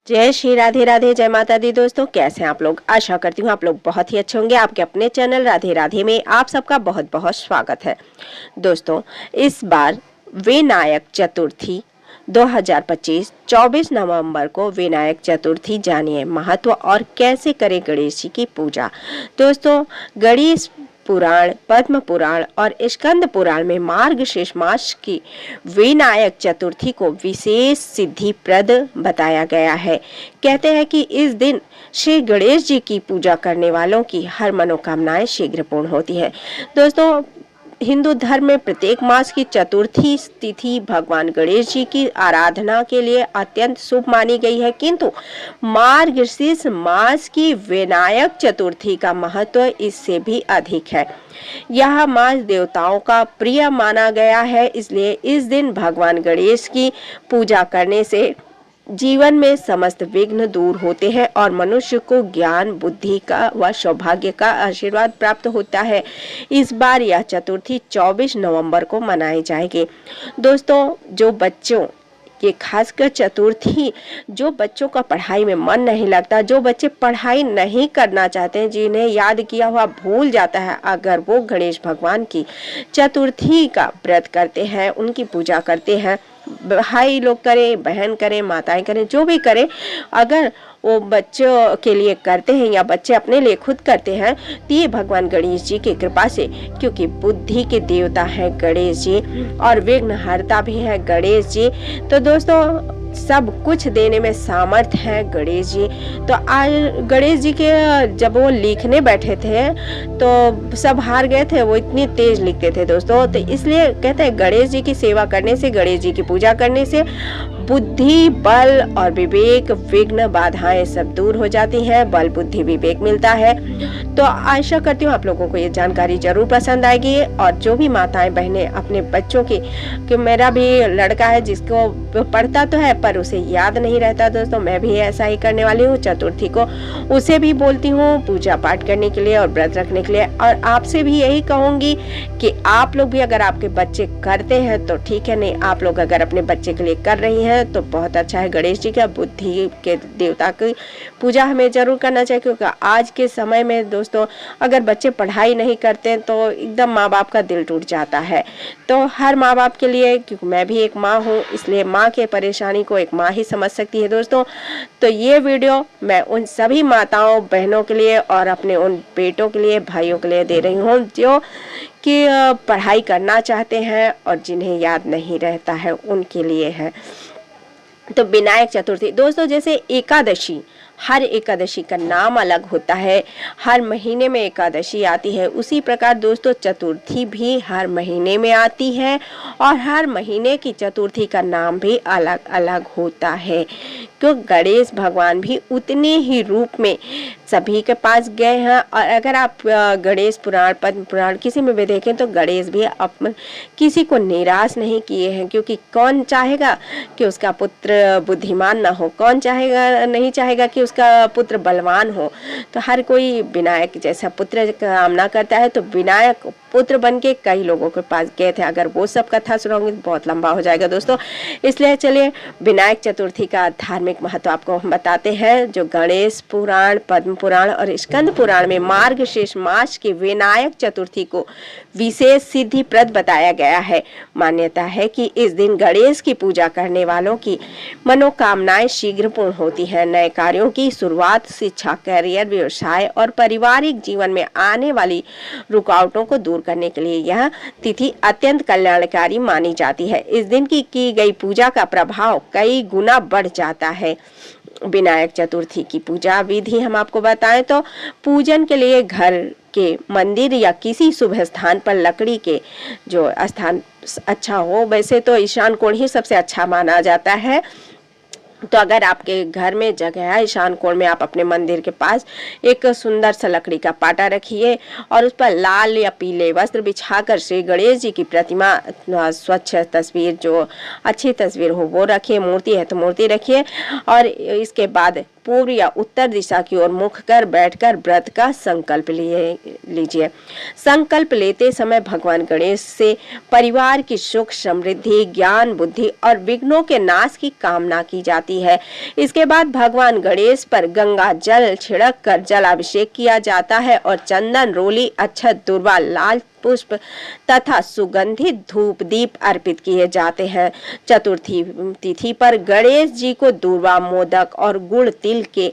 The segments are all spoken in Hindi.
जय श्री राधे राधे, जय माता दी। दोस्तों कैसे हैं आप लोग? आशा करती हूँ आप लोग बहुत ही अच्छे होंगे। आपके अपने चैनल राधे राधे में आप सबका बहुत बहुत स्वागत है। दोस्तों इस बार विनायक चतुर्थी 2025 24 नवंबर को विनायक चतुर्थी, जानिए महत्व और कैसे करें गणेश जी की पूजा। दोस्तों गणेश पुराण, पद्म पुराण और स्कंद पुराण में मार्गशीर्ष मास की विनायक चतुर्थी को विशेष सिद्धिप्रद बताया गया है। कहते हैं कि इस दिन श्री गणेश जी की पूजा करने वालों की हर मनोकामनाएं शीघ्र पूर्ण होती है। दोस्तों हिंदू धर्म में प्रत्येक मास की चतुर्थी तिथि भगवान गणेश जी की आराधना के लिए अत्यंत शुभ मानी गई है, किंतु मार्गशीर्ष मास की विनायक चतुर्थी का महत्व इससे भी अधिक है। यह मास देवताओं का प्रिय माना गया है, इसलिए इस दिन भगवान गणेश की पूजा करने से जीवन में समस्त विघ्न दूर होते हैं और मनुष्य को ज्ञान, बुद्धि का व सौभाग्य का आशीर्वाद प्राप्त होता है। इस बार यह चतुर्थी 24 नवंबर को मनाई जाएगी। दोस्तों जो बच्चों, ये खासकर चतुर्थी जो बच्चों का पढ़ाई में मन नहीं लगता, जो बच्चे पढ़ाई नहीं करना चाहते हैं, जिन्हें याद किया हुआ भूल जाता है, अगर वो गणेश भगवान की चतुर्थी का व्रत करते हैं, उनकी पूजा करते हैं, भाई लोग करें, बहन करें, माताएं करें, जो भी करें, अगर वो बच्चों के लिए करते हैं या बच्चे अपने लिए खुद करते हैं, तो ये भगवान गणेश जी की कृपा से, क्योंकि बुद्धि के देवता है गणेश जी और विघ्नहर्ता भी है गणेश जी, तो दोस्तों सब कुछ देने में सामर्थ है गणेश जी। तो आज गणेश जी के जब वो लिखने बैठे थे तो सब हार गए थे, वो इतनी तेज लिखते थे दोस्तों। तो इसलिए कहते हैं गणेश जी की सेवा करने से, गणेश जी की पूजा करने से बुद्धि, बल और विवेक, विघ्न, बाधाएं सब दूर हो जाती हैं, बल, बुद्धि, विवेक मिलता है। तो आशा करती हूँ आप लोगों को ये जानकारी जरूर पसंद आएगी। और जो भी माताएं बहनें अपने बच्चों की, कि मेरा भी लड़का है जिसको पढ़ता तो है पर उसे याद नहीं रहता, दोस्तों मैं भी ऐसा ही करने वाली हूँ। चतुर्थी को उसे भी बोलती हूँ पूजा पाठ करने के लिए और व्रत रखने के लिए। और आपसे भी यही कहूंगी कि आप लोग भी अगर आपके बच्चे करते हैं तो ठीक है, नहीं आप लोग अगर अपने बच्चे के लिए कर रही हैं तो बहुत अच्छा है। गणेश जी का, बुद्धि के देवता की पूजा हमें जरूर करना चाहिए, क्योंकि आज के समय में दोस्तों अगर बच्चे पढ़ाई नहीं करते तो एकदम माँ बाप का दिल टूट जाता है। तो हर माँ बाप के लिए, क्योंकि मैं भी एक माँ हूँ, इसलिए माँ के परेशानी को एक माँ ही समझ सकती है दोस्तों। तो ये वीडियो मैं उन सभी माताओं, बहनों के लिए और अपने उन बेटों के लिए, भाइयों के लिए दे रही हूँ जो कि पढ़ाई करना चाहते हैं और जिन्हें याद नहीं रहता है, उनके लिए है। तो विनायक चतुर्थी दोस्तों, जैसे एकादशी, हर एकादशी का नाम अलग होता है, हर महीने में एकादशी आती है, उसी प्रकार दोस्तों चतुर्थी भी हर महीने में आती है और हर महीने की चतुर्थी का नाम भी अलग अलग होता है। क्यों? गणेश भगवान भी उतने ही रूप में सभी के पास गए हैं। और अगर आप गणेश पुराण, पद्म पुराण किसी में भी देखें तो गणेश भी किसी को निराश नहीं किए हैं, क्योंकि कौन चाहेगा कि उसका पुत्र बुद्धिमान ना हो, कौन चाहेगा, नहीं चाहेगा कि उसका पुत्र बलवान हो। तो हर कोई विनायक जैसा पुत्र कामना करता है। तो विनायक पुत्र बन के कई लोगों के पास गए थे, अगर वो सब कथा सुनाऊंगी तो बहुत लंबा हो जाएगा दोस्तों। इसलिए चलिए विनायक चतुर्थी का धार्मिक महत्व आपको हम बताते हैं। जो गणेश पुराण, पद्म पुराण और स्कंद पुराण में मार्गशीर्ष मास की विनायक चतुर्थी को विशेष सिद्धिप्रद बताया गया है। मान्यता है कि इस दिन गणेश की पूजा करने वालों की मनोकामनाएं शीघ्र पूर्ण होती है। नए कार्यों की शुरुआत, शिक्षा, करियर, व्यवसाय और पारिवारिक जीवन में आने वाली रुकावटों को दूर करने के लिए यह तिथि अत्यंत कल्याणकारी मानी जाती है। इस दिन की गई पूजा का प्रभाव कई गुना बढ़ जाता है। विनायक चतुर्थी की पूजा विधि हम आपको बताएं तो पूजन के लिए घर के, मंदिर या किसी शुभ स्थान पर लकड़ी के जो स्थान अच्छा हो, वैसे तो ईशान कोण ही सबसे अच्छा माना जाता है। तो अगर आपके घर में जगह है ईशान कोण में, आप अपने मंदिर के पास एक सुंदर सा लकड़ी का पाटा रखिए और उस पर लाल या पीले वस्त्र बिछाकर श्री गणेश जी की प्रतिमा, स्वच्छ तस्वीर, जो अच्छी तस्वीर हो वो रखिए। मूर्ति है तो मूर्ति रखिए और इसके बाद पूर्व या उत्तर दिशा की ओर मुख कर बैठकर व्रत का संकल्प लीजिए। संकल्प लेते समय भगवान गणेश से परिवार की सुख, समृद्धि, ज्ञान, बुद्धि और विघ्नों के नाश की कामना की जाती जाती है। इसके बाद भगवान गणेश पर गंगा जल छिड़क कर जलाभिषेक किया जाता है और चंदन, रोली, अक्षत, दूर्वा, लाल पुष्प तथा सुगंधित धूप दीप अर्पित किए जाते हैं। चतुर्थी तिथि पर गणेश जी को दूर्वा, मोदक और गुड़ तिल के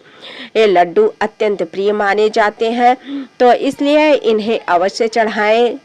लड्डू अत्यंत प्रिय माने जाते हैं, तो इसलिए इन्हें अवश्य चढ़ाए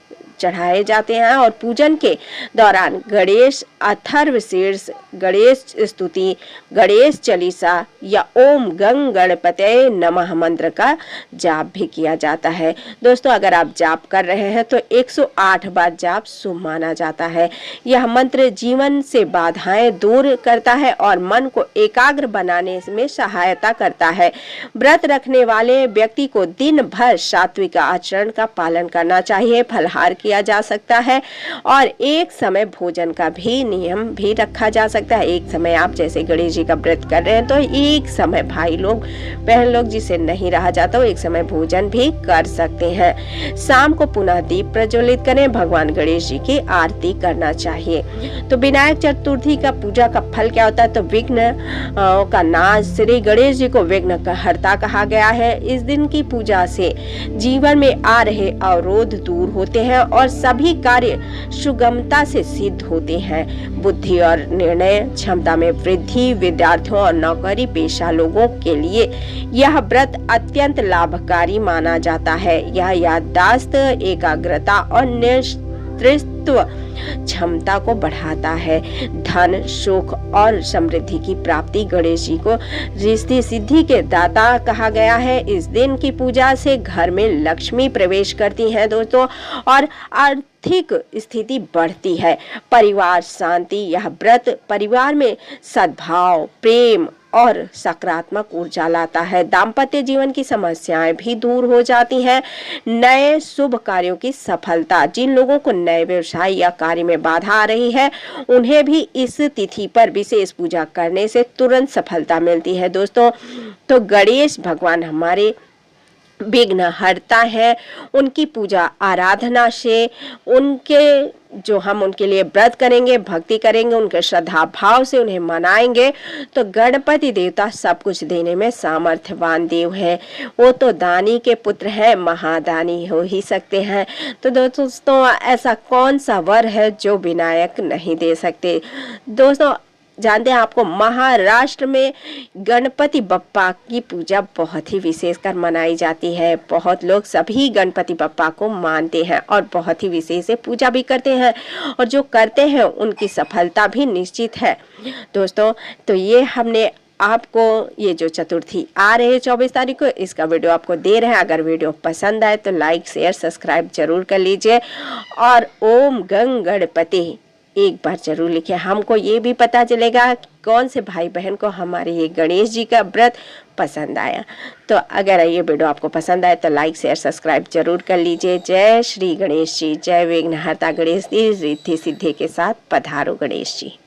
जाते हैं। और पूजन के दौरान गणेश अथर्वशीर्ष, गणेश स्तुति, गणेश चालीसा या ओम गंग गणपतये नमः मंत्र का जाप भी किया जाता है। दोस्तों, अगर आप जाप कर रहे हैं तो 108 बार जाप शुभ माना जाता है। यह मंत्र जीवन से बाधाएं दूर करता है और मन को एकाग्र बनाने में सहायता करता है। व्रत रखने वाले व्यक्ति को दिन भर सात्विक आचरण का पालन करना चाहिए। फलाहार किया जा सकता है और एक समय भोजन का भी नियम भी रखा जा सकता है। एक समय आप जैसे गणेश जी का व्रत कर रहे हैं तो एक समय भाई लोग, बहन लोग जिसे नहीं रहा जाता वो एक समय भोजन भी कर सकते हैं। शाम को पुनः दीप प्रज्वलित करें, भगवान गणेश जी की आरती करना चाहिए। तो विनायक चतुर्थी का पूजा का फल क्या होता है? तो विघ्न का नाश, श्री गणेश जी को विघ्न हर्ता कहा गया है। इस दिन की पूजा से जीवन में आ रहे अवरोध दूर होते हैं और सभी कार्य सुगमता से सिद्ध होते हैं। बुद्धि और निर्णय क्षमता में वृद्धि, विद्यार्थियों और नौकरी पेशा लोगों के लिए यह व्रत अत्यंत लाभकारी माना जाता है। यह याददाश्त, एकाग्रता और नेतृत्व क्षमता को बढ़ाता है। धन, सुख और समृद्धि की प्राप्ति, गणेश जी को रिद्धि सिद्धि के दाता कहा गया है। इस दिन की पूजा से घर में लक्ष्मी प्रवेश करती हैं दोस्तों और आर्थिक स्थिति बढ़ती है। परिवार शांति, यह व्रत परिवार में सद्भाव, प्रेम और सकारात्मक ऊर्जा लाता है। दाम्पत्य जीवन की समस्याएं भी दूर हो जाती हैं। नए शुभ कार्यों की सफलता, जिन लोगों को नए व्यवसाय या कार्य में बाधा आ रही है उन्हें भी इस तिथि पर विशेष पूजा करने से तुरंत सफलता मिलती है। दोस्तों, तो गणेश भगवान हमारे विघ्न हरता है। उनकी पूजा आराधना से, हम उनके लिए व्रत करेंगे, भक्ति करेंगे, उनके श्रद्धा भाव से उन्हें मनाएंगे तो गणपति देवता सब कुछ देने में सामर्थ्यवान देव है। वो तो दानी के पुत्र हैं, महादानी हो ही सकते हैं। तो दोस्तों, ऐसा कौन सा वर है जो विनायक नहीं दे सकते? दोस्तों, जानते हैं आपको महाराष्ट्र में गणपति बप्पा की पूजा बहुत ही विशेषकर मनाई जाती है। बहुत लोग सभी गणपति बप्पा को मानते हैं और बहुत ही विशेष से पूजा भी करते हैं और जो करते हैं उनकी सफलता भी निश्चित है। दोस्तों, तो ये हमने आपको ये जो चतुर्थी आ रही है 24 तारीख को, इसका वीडियो आपको दे रहे हैं। अगर वीडियो पसंद आए तो लाइक, शेयर, सब्सक्राइब जरूर कर लीजिए और ओम गंग गणपति एक बार जरूर लिखिए। हमको ये भी पता चलेगा कौन से भाई बहन को हमारे ये गणेश जी का व्रत पसंद आया। तो अगर ये वीडियो आपको पसंद आए तो लाइक, शेयर, सब्सक्राइब जरूर कर लीजिए। जय श्री गणेश जी, जय विघ्नहर्ता गणेश जी, रिद्धि सिद्धि के साथ पधारो गणेश जी।